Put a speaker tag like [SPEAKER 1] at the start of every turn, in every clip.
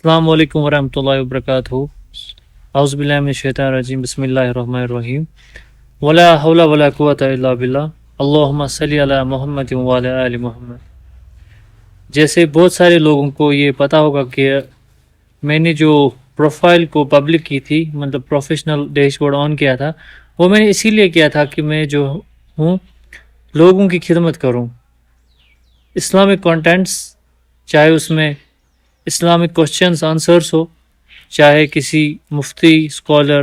[SPEAKER 1] السلام علیکم ورحمۃ اللہ وبرکاتہ. اعوذ باللہ من الشیطان الرجیم. بسم اللہ الرحمن الرحیم. ولا حول ولا قوۃ الا باللہ. اللہم صلی علی محمد وعلی آل محمد. جیسے بہت سارے لوگوں کو یہ پتہ ہوگا کہ میں نے جو پروفائل کو پبلک کی تھی، مطلب پروفیشنل ڈیش بورڈ آن کیا تھا، وہ میں نے اسی لیے کیا تھا کہ میں جو ہوں لوگوں کی خدمت کروں. اسلامک کانٹینٹس، چاہے اس میں اسلامک کوشچنس آنسرس ہو، چاہے کسی مفتی، اسکالر،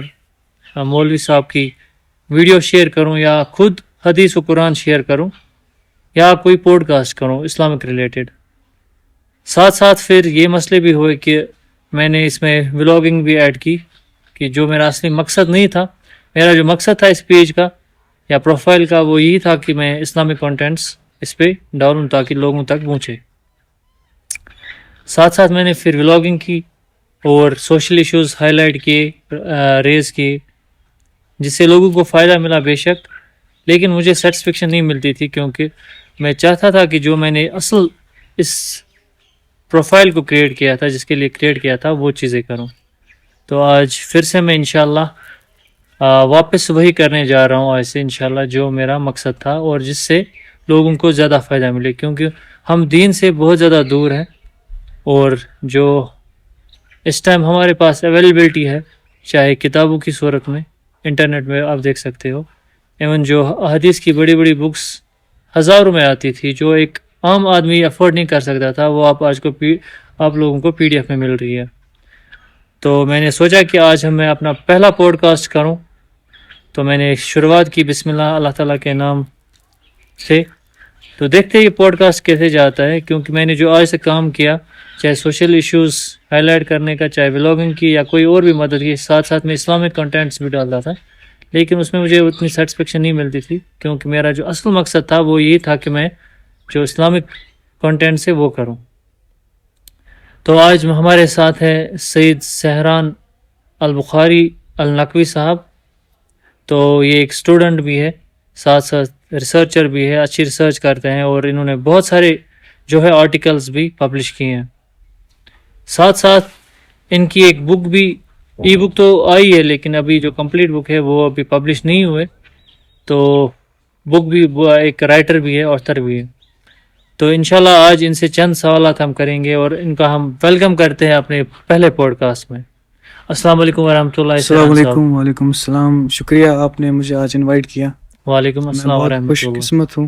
[SPEAKER 1] مولوی صاحب کی ویڈیو شیئر کروں، یا خود حدیث و قرآن شیئر کروں، یا کوئی پوڈ کاسٹ کروں اسلامک ریلیٹڈ. ساتھ ساتھ پھر یہ مسئلے بھی ہوئے کہ میں نے اس میں ولاگنگ بھی ایڈ کی، کہ جو میرا اصلی مقصد نہیں تھا. میرا جو مقصد تھا اس پیج کا یا پروفائل کا، وہ یہی تھا کہ میں اسلامک کانٹینٹس اس پہ ڈالوں تاکہ لوگوں تک پہنچے. ساتھ ساتھ میں نے پھر ولاگنگ کی اور سوشل ایشوز ہائی لائٹ کیے، ریز کیے، جس سے لوگوں کو فائدہ ملا بے شک، لیکن مجھے سیٹسفیکشن نہیں ملتی تھی، کیونکہ میں چاہتا تھا کہ جو میں نے اصل اس پروفائل کو کریٹ کیا تھا، جس کے لیے کریٹ کیا تھا، وہ چیزیں کروں. تو آج پھر سے میں انشاءاللہ واپس وہی کرنے جا رہا ہوں، ایسے انشاءاللہ جو میرا مقصد تھا اور جس سے لوگوں کو زیادہ فائدہ ملے، کیونکہ ہم دین سے بہت زیادہ دور ہیں. اور جو اس ٹائم ہمارے پاس اویلیبلٹی ہے، چاہے کتابوں کی صورت میں، انٹرنیٹ میں آپ دیکھ سکتے ہو، ایون جو حدیث کی بڑی بڑی بکس ہزاروں میں آتی تھی، جو ایک عام آدمی افورڈ نہیں کر سکتا تھا، وہ آپ لوگوں کو پی ڈی ایف میں مل رہی ہے. تو میں نے سوچا کہ آج میں اپنا پہلا پوڈ کاسٹ کروں. تو میں نے شروعات کی بسم اللہ تعالیٰ کے نام سے. تو دیکھتے ہیں یہ پوڈ کاسٹ کیسے جاتا ہے، کیونکہ میں نے جو آج سے کام کیا، چاہے سوشل ایشوز ہائی لائٹ کرنے کا، چاہے ولاگنگ کی، یا کوئی اور بھی مدد کی، ساتھ ساتھ میں اسلامک کنٹینٹس بھی ڈالتا تھا، لیکن اس میں مجھے اتنی سیٹسفیکشن نہیں ملتی تھی، کیونکہ میرا جو اصل مقصد تھا وہ یہ تھا کہ میں جو اسلامک کنٹینٹس ہے وہ کروں. تو آج ہمارے ساتھ ہے سید سہران البخاری النقوی صاحب. تو یہ ایک اسٹوڈنٹ بھی ہے، ساتھ ساتھ ریسرچر بھی ہے، اچھی ریسرچ کرتے ہیں، اور انہوں نے بہت سارے جو ہے آرٹیکلز بھی پبلش کیے ہیں. ساتھ ساتھ ان کی ایک بک بھی، ای بک تو آئی ہے، لیکن ابھی جو کمپلیٹ بک ہے وہ ابھی پبلش نہیں ہوئے. تو بک بھی ایک رائٹر بھی ہے، آتھر بھی ہے. تو انشاءاللہ آج ان سے چند سوالات ہم کریں گے، اور ان کا ہم ویلکم کرتے ہیں اپنے پہلے پوڈ کاسٹ میں. السلام علیکم ورحمۃ اللہ.
[SPEAKER 2] السلام علیکم. وعلیکم السلام. شکریہ آپ نے مجھے آج انوائٹ کیا.
[SPEAKER 1] وعلیکم السلام
[SPEAKER 2] میں
[SPEAKER 1] ورحمۃ
[SPEAKER 2] بہت خوش
[SPEAKER 1] اللہ.
[SPEAKER 2] قسمت ہوں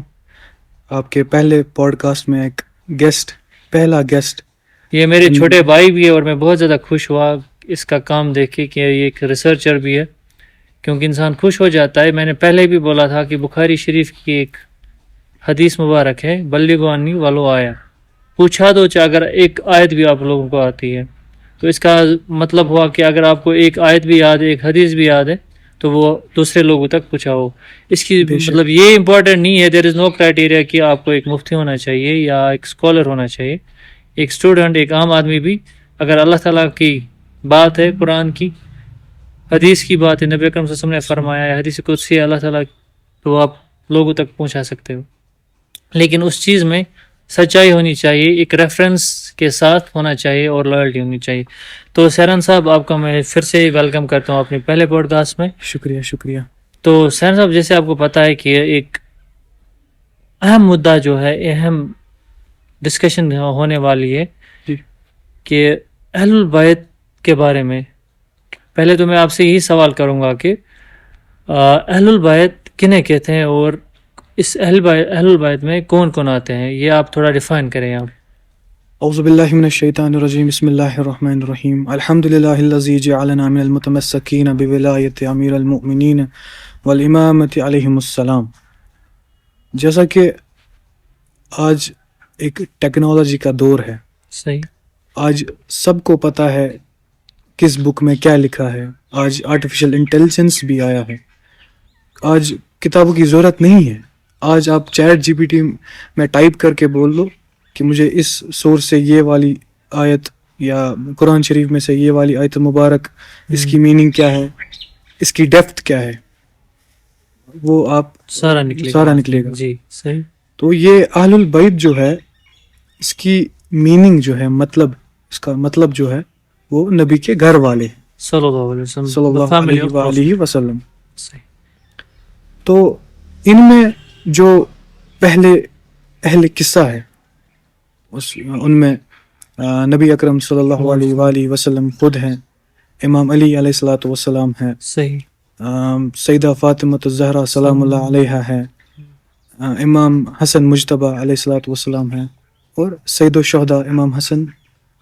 [SPEAKER 2] آپ کے پہلے پوڈ کاسٹ میں ایک پہلا گیسٹ.
[SPEAKER 1] یہ میرے چھوٹے بھائی بھی ہے، اور میں بہت زیادہ خوش ہوا اس کا کام دیکھ کے کہ یہ ایک ریسرچر بھی ہے، کیونکہ انسان خوش ہو جاتا ہے. میں نے پہلے بھی بولا تھا کہ بخاری شریف کی ایک حدیث مبارک ہے، بلغوا عنی ولو آیا، پوچھا دو چاہے اگر ایک آیت بھی آپ لوگوں کو آتی ہے. تو اس کا مطلب ہوا کہ اگر آپ کو ایک آیت بھی یاد ہے، ایک حدیث بھی یاد ہے، تو وہ دوسرے لوگوں تک پہنچاؤ. اس کی مطلب یہ امپورٹنٹ نہیں ہے، دیر از نو کرائٹیریا کہ آپ کو ایک مفتی ہونا چاہیے یا ایک اسکالر ہونا چاہیے. ایک اسٹوڈنٹ، ایک عام آدمی بھی اگر اللہ تعالیٰ کی بات ہے، قرآن کی، حدیث کی بات ہے، نبی اکرم صلی اللہ علیہ وسلم نے فرمایا ہے، حدیث قدسی ہے اللہ تعالیٰ، تو آپ لوگوں تک پہنچا سکتے ہو. لیکن اس چیز میں سچائی ہونی چاہیے، ایک ریفرنس کے ساتھ ہونا چاہیے، اور لائلٹی ہونی چاہیے. تو سہران صاحب، آپ کا میں پھر سے ویلکم کرتا ہوں اپنے پہلے پوڈ کاسٹ میں.
[SPEAKER 2] شکریہ.
[SPEAKER 1] تو سہران صاحب، جیسے آپ کو پتہ ہے کہ ایک اہم مدعا جو ہے، اہم ڈسکشن ہونے والی ہے کہ اہل البیت کے بارے میں. پہلے تو میں آپ سے یہی سوال کروں گا کہ اہل البیت کنہیں کہتے ہیں، اور اس اہل البیت میں کون کون آتے ہیں، یہ آپ تھوڑا ڈیفائن کریں. آپ
[SPEAKER 2] اعوذ باللہ من الشیطان الرجیم. بسم اللہ الرحمن الرحیم. الحمدللہ الذی جعلنا من المتمسکین بولایت امیر المؤمنین والامامۃ علیہم السلام. جیسا کہ آج ایک ٹیکنالوجی کا دور ہے،
[SPEAKER 1] صحیح،
[SPEAKER 2] آج سب کو پتہ ہے کس بک میں کیا لکھا ہے. آج آرٹیفیشل انٹیلیجنس بھی آیا ہے. آج کتابوں کی ضرورت نہیں ہے. آج آپ چیٹ جی پی ٹی میں ٹائپ کر کے بول دو کہ مجھے اس سورس سے یہ والی آیت، یا قرآن شریف میں سے یہ والی آیت مبارک، اس کی میننگ کیا ہے، اس کی ڈیپتھ کیا ہے، وہ آپ سارا نکلے گا.
[SPEAKER 1] جی صحیح.
[SPEAKER 2] تو یہ اہل البیت جو ہے، اس کی میننگ جو ہے، مطلب، اس کا مطلب جو ہے وہ نبی کے گھر والے ہیں
[SPEAKER 1] صلی اللہ علیہ وسلم,
[SPEAKER 2] صلی
[SPEAKER 1] the
[SPEAKER 2] اللہ
[SPEAKER 1] family
[SPEAKER 2] علیہ
[SPEAKER 1] of Prophet.
[SPEAKER 2] وآلہ وسلم.
[SPEAKER 1] صحیح.
[SPEAKER 2] تو ان میں جو پہلے اہل قصہ ہے ان میں نبی اکرم صلی اللہ علیہ وآلہ وسلم خود ہیں, امام علی علیہ الصلوۃ والسلام ہیں,
[SPEAKER 1] صحیح.
[SPEAKER 2] سیدہ فاطمہ الزہرا سلام اللہ علیہا ہے, امام حسن مجتبی علیہ الصلوۃ والسلام ہیں, اور سید الشہداء امام حسن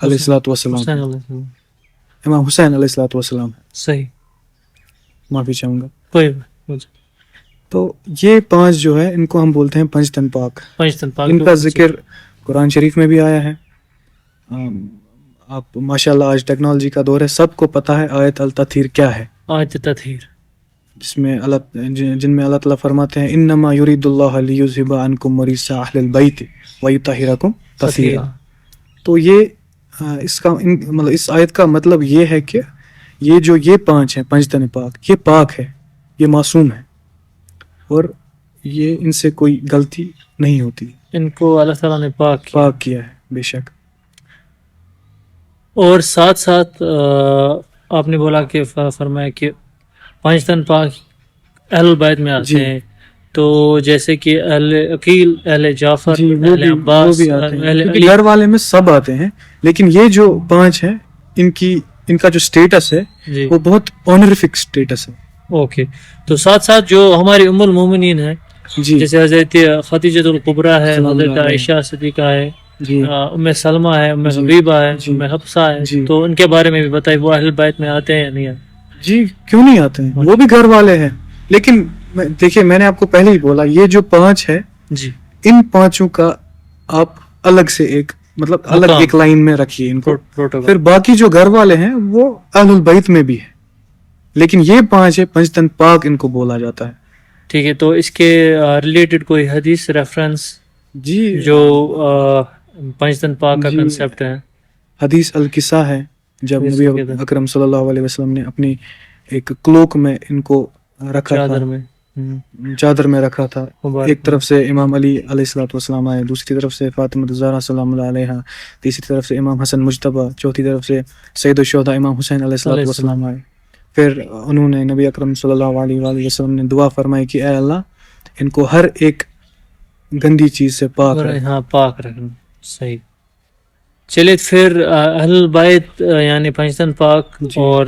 [SPEAKER 2] علیہ الصلوۃ والسلام,
[SPEAKER 1] حسین علیہ السلام.
[SPEAKER 2] امام حسین علیہ الصلوۃ والسلام ہیں.
[SPEAKER 1] صحیح.
[SPEAKER 2] معافی چاہوں گا.
[SPEAKER 1] کوئی بات.
[SPEAKER 2] تو یہ پانچ جو ہے ان کو ہم بولتے ہیں پنج تن پاک.
[SPEAKER 1] پنجتن پاک
[SPEAKER 2] ان کا ذکر قرآن شریف میں بھی آیا ہے. آپ ماشاءاللہ آج ٹیکنالوجی کا دور ہے, سب کو پتہ ہے آیت التطہیر کیا ہے,
[SPEAKER 1] آیت تطہیر,
[SPEAKER 2] جس میں جن میں اللہ تعالیٰ فرماتے ہیں انما یرید اللہ لیذھب عنکم الرجس اہل البیت ویطہرکم تطہیرا. تو یہ اس کا مطلب اس آیت کا مطلب یہ ہے کہ یہ پانچ ہیں پنج تن پاک, یہ پاک ہے, یہ معصوم ہے, اور یہ ان سے کوئی غلطی نہیں ہوتی,
[SPEAKER 1] ان کو اللہ تعالیٰ نے پاک
[SPEAKER 2] کیا ہے بے شک.
[SPEAKER 1] اور ساتھ ساتھ آپ نے بولا کہ فرمایا کہ پنجتن پاک اہل البیت میں آتے ہیں, تو جیسے کہ اہل عقیل, اہل جعفر, اہل عباس, اہل علی,
[SPEAKER 2] گھر والے میں سب آتے ہیں, لیکن یہ جو پانچ ہیں ان کا جو سٹیٹس ہے وہ بہت آنریفک سٹیٹس ہے.
[SPEAKER 1] اوکے. تو ساتھ ساتھ جو ہماری ام المومنین ہے, جیسے حضرت خدیجہ الکبریٰ ہے, حضرت عائشہ صدیقہ ہے, ام سلمہ ہے, ام حبیبہ ہے, ام حفصہ ہے, تو ان کے بارے میں بھی بتائیے, وہ اہل بیت میں آتے ہیں یا نہیں آتے؟
[SPEAKER 2] جی کیوں نہیں آتے ہیں, وہ بھی گھر والے ہیں. لیکن دیکھیے میں نے آپ کو پہلے ہی بولا, یہ جو پانچ ہے
[SPEAKER 1] جی,
[SPEAKER 2] ان پانچوں کا آپ الگ سے ایک مطلب الگ ایک لائن میں رکھیے ان کو. پھر باقی جو گھر والے ہیں وہ اہل البیت میں بھی ہے, لیکن یہ پانچ ہے پنج تن پاک ان کو بولا جاتا ہے.
[SPEAKER 1] ٹھیک ہے. تو اس کے ریلیٹڈ کوئی حدیث ریفرنس
[SPEAKER 2] جی
[SPEAKER 1] جو پنجتن پاک کا کنسیپٹ ہے؟
[SPEAKER 2] حدیث القصہ ہے, جب نبی اکرم صلی اللہ علیہ وسلم نے اپنی ایک کلوک میں ان کو رکھا تھا, چادر میں رکھا تھا. ایک طرف سے امام علی علیہ الصلوۃ والسلام آئے, دوسری طرف سے فاطمہ الزہرا سلام اللہ علیہا, تیسری طرف سے امام حسن مجتبی, چوتھی طرف سے سید الشہداء امام حسین علیہ الصلوۃ والسلام آئے. پھر انہوں نے نبی اکرم صلی اللہ علیہ وآلہ وسلم نے دعا فرمائی کہ اے اللہ ان کو ہر ایک گندی چیز سے پاک
[SPEAKER 1] رکھنا. صحیح. چلے پھر اہل بیت یعنی پنجتن پاک اور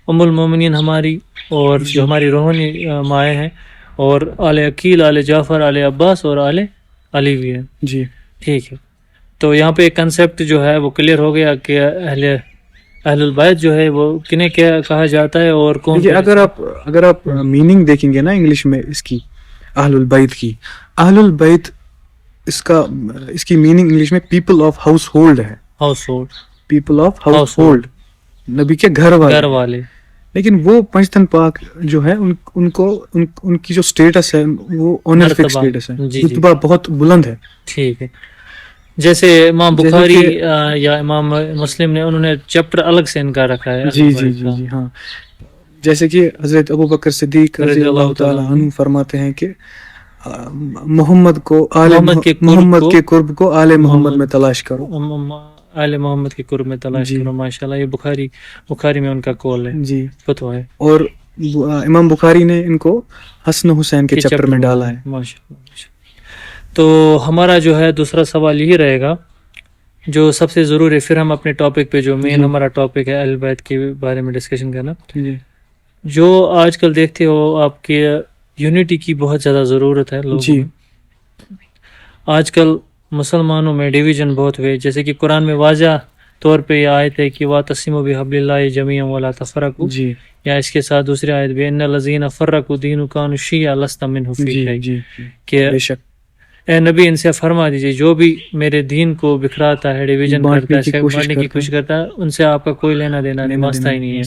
[SPEAKER 1] ام المومنین ہماری, اور جو ہماری روحانی مائیں ہیں, اور آل عقیل, آل جعفر, آل عباس اور آل علی بھی ہیں.
[SPEAKER 2] جی
[SPEAKER 1] ٹھیک ہے. تو یہاں پہ ایک کنسیپٹ جو ہے وہ کلیئر ہو گیا کہ اہل البیت جو ہے وہ کنہیں کیا کہا جاتا ہے اور کون.
[SPEAKER 2] اگر آپ میننگ دیکھیں گے نا انگلش میں اس کی, اہل البیت کی, اہل البیت اس کی میننگ انگلش میں پیپل آف ہاؤس ہولڈ ہے.
[SPEAKER 1] House hold,
[SPEAKER 2] people of house hold, نبی کے گھر والے. لیکن وہ پنجتن پاک جو ہے ان کی جو سٹیٹس ہے وہ آنریفک سٹیٹس ہے, رتبہ بہت بلند ہے.
[SPEAKER 1] ٹھیک ہے. جیسے امام بخاری یا امام مسلم نے انہوں نے چیپٹر الگ سے ان کا رکھا ہے.
[SPEAKER 2] جی جی جی جی ہاں. جیسے کہ حضرت ابو بکر صدیق رضی اللہ تعالی عنہ فرماتے ہیں کہ محمد کے قرب کو آل محمد میں تلاش کرو.
[SPEAKER 1] آل محمد کے قرب میں تلاش کرو. ماشاءاللہ, یہ بخاری میں ان کا قول ہے. جی فتویٰ ہے. اور
[SPEAKER 2] امام بخاری نے ان کو حسن حسین کے چیپٹر میں ڈالا ہے.
[SPEAKER 1] ماشاءاللہ. تو ہمارا جو ہے دوسرا سوال یہی رہے گا جو سب سے ضروری, پھر ہم اپنے ٹاپک پہ جو مین ہمارا ٹاپک ہے اہل بیت کے بارے میں ڈسکشن کرنا. جو آج کل دیکھتے ہو آپ کے یونٹی کی بہت زیادہ ضرورت ہے لوگوں میں. آج کل مسلمانوں میں ڈویژن بہت ہوئے, جیسے کہ قرآن میں واضح طور پہ یہ آیت ہے کہ وَاعْتَصِمُوا بِحَبْلِ اللَّهِ جَمِيعًا وَلَا تَفَرَّقُوا, یا اس کے ساتھ دوسری آیت بھی اِنَّ الَّذِينَ فَرَّقُوا دِينَهُمْ كَانُوا شِيَّعًا لَسْتَ مِنْهُمْ فِي شَيْءٍ, کہ اے نبی ان سے فرما دیجیے جو بھی میرے دین کو بکھراتا ہے, ڈویژن کرتا ہے, بانٹنے کی کوشش کرتا ہے, ان سے آپ کا کوئی لینا دینا نہیں, واسطہ ہی نہیں ہے.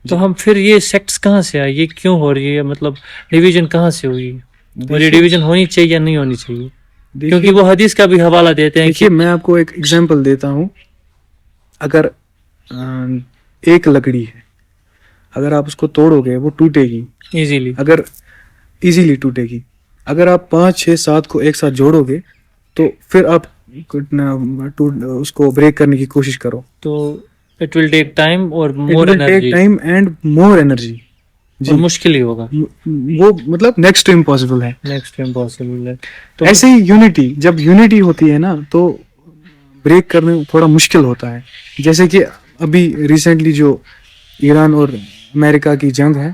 [SPEAKER 1] تو ہم پھر یہ سیکٹس کہاں سے آئے, یہ کیوں ہو رہی ہے, مطلب ڈویژن کہاں سے ہوئی, اور یہ ڈویژن ہونی چاہیے یا نہیں ہونی چاہیے؟ کیونکہ وہ حدیث کا بھی حوالہ دیتے ہیں.
[SPEAKER 2] دیکھیے میں آپ کو ایک ایگزامپل دیتا ہوں. اگر ایک لکڑی ہے, اگر آپ اس کو توڑو گے وہ ٹوٹے گی ایزیلی ٹوٹے گی. اگر آپ 5 6 7 کو ایک ساتھ جوڑو گے تو پھر آپ اس کو بریک کرنے کی کوشش کرو
[SPEAKER 1] تو It will take time اور
[SPEAKER 2] It
[SPEAKER 1] more
[SPEAKER 2] will take
[SPEAKER 1] energy
[SPEAKER 2] time and more energy.
[SPEAKER 1] اور مشکل ہی ہوگا.
[SPEAKER 2] وہ مطلب نیکسٹ ٹو امپاسبل ہے.
[SPEAKER 1] نیکسٹ امپاسبل ہے. تو
[SPEAKER 2] ایسے ہی یونٹی، جب یونٹی ہوتی ہے نا تو بریک کرنے تھوڑا مشکل ہوتا ہے. جیسے کہ ابھی ریسنٹلی جو ایران اور امریکہ کی جنگ ہے،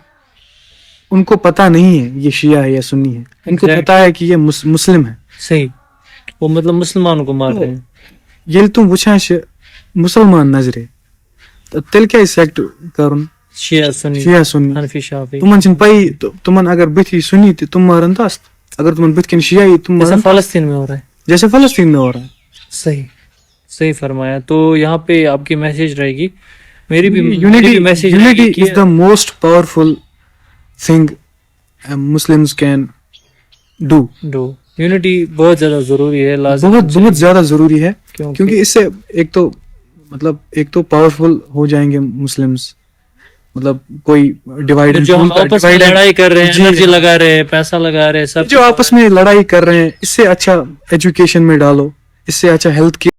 [SPEAKER 2] ان کو پتہ نہیں ہے یہ شیعہ ہے یا سنی ہے، ان کو
[SPEAKER 1] Exactly.
[SPEAKER 2] پتہ ہے کہ یہ مسلم ہے.
[SPEAKER 1] صحیح، وہ مطلب مسلمانوں کو مار رہے ہیں.
[SPEAKER 2] ییٚلہِ تِم وٕچھان چھِ مُسلمان نظرِ تہٕ تیٚلہِ کیٛازِ سیٚکٹ کَرُن
[SPEAKER 1] شیعہ سنی
[SPEAKER 2] شیعہ سُنی؟
[SPEAKER 1] حنفی شافی.
[SPEAKER 2] تِمن چھِنہٕ پَیی تِمن اگر بٕتھِ سُنی تہِ تِم مارن تس، اگر تِمن بٕتھِ کَنۍ شیعہ یی تِم
[SPEAKER 1] جیسا
[SPEAKER 2] مارن
[SPEAKER 1] فلسطین میں ہو رہا ہے.
[SPEAKER 2] جیسے فلسطین میں ہو رہا ہے.
[SPEAKER 1] صحیح صحیح فرمایا. تو یہاں پہ آپ کی میسج رہے گی، میری بھی میسج رہے
[SPEAKER 2] Unity
[SPEAKER 1] گی
[SPEAKER 2] is the most powerful thing Muslims can do.
[SPEAKER 1] Unity بہت زیادہ ضروری ہے، لازم
[SPEAKER 2] بہت زیادہ ضروری ہے،
[SPEAKER 1] کیونکہ
[SPEAKER 2] کیونکہ اس سے ایک تو پاورفل ہو جائیں گے مسلمس. مطلب کوئی ڈیوائڈ
[SPEAKER 1] جو ہم آپس میں لڑائی کر رہے ہیں، انرجی لگا رہے ہیں، پیسہ لگا رہے ہیں، سب
[SPEAKER 2] جو آپس میں لڑائی کر رہے ہیں، اس سے اچھا ایجوکیشن میں ڈالو، اس سے اچھا ہیلتھ کیئر،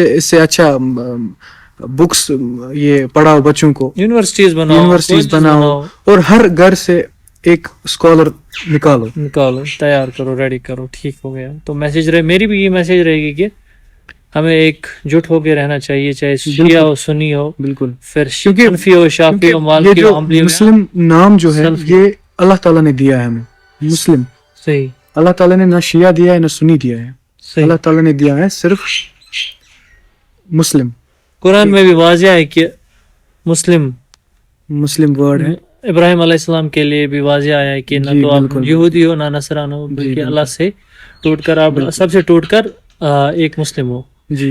[SPEAKER 2] اس سے اچھا بکس یہ پڑھاؤ بچوں کو،
[SPEAKER 1] یونیورسٹیز بناؤ
[SPEAKER 2] اور ہر گھر سے ایک اسکالر نکالو،
[SPEAKER 1] تیار کرو، ریڈی کرو. ٹھیک ہو گیا. تو میسج رہے، میری بھی یہ میسج رہے گی کہ ہمیں ایک جٹ ہو کے رہنا چاہیے، چاہے شیعہ ہو سنی ہو،
[SPEAKER 2] بالکل.
[SPEAKER 1] پھر حنفی ہو شافی ہو
[SPEAKER 2] یہ
[SPEAKER 1] مالکی ہو
[SPEAKER 2] جو
[SPEAKER 1] حنبلی ہو.
[SPEAKER 2] مسلم نام جو ہے یہ اللہ تعالیٰ نے دیا ہے ہمیں، مسلم.
[SPEAKER 1] صحیح.
[SPEAKER 2] اللہ تعالیٰ نے نہ شیعہ دیا ہے نہ سنی دیا ہے،
[SPEAKER 1] صحیح.
[SPEAKER 2] اللہ تعالیٰ نے دیا ہے صرف مسلم.
[SPEAKER 1] قرآن میں بھی واضح ہے کہ مسلم
[SPEAKER 2] ورڈ ہے.
[SPEAKER 1] ابراہیم علیہ السلام کے لیے بھی واضح آیا ہے کہ نہ تو آپ یہودی ہو نہ نصران ہو، بلکہ اللہ سے ٹوٹ کر آپ سب سے ٹوٹ کر ایک مسلم ہو.
[SPEAKER 2] جی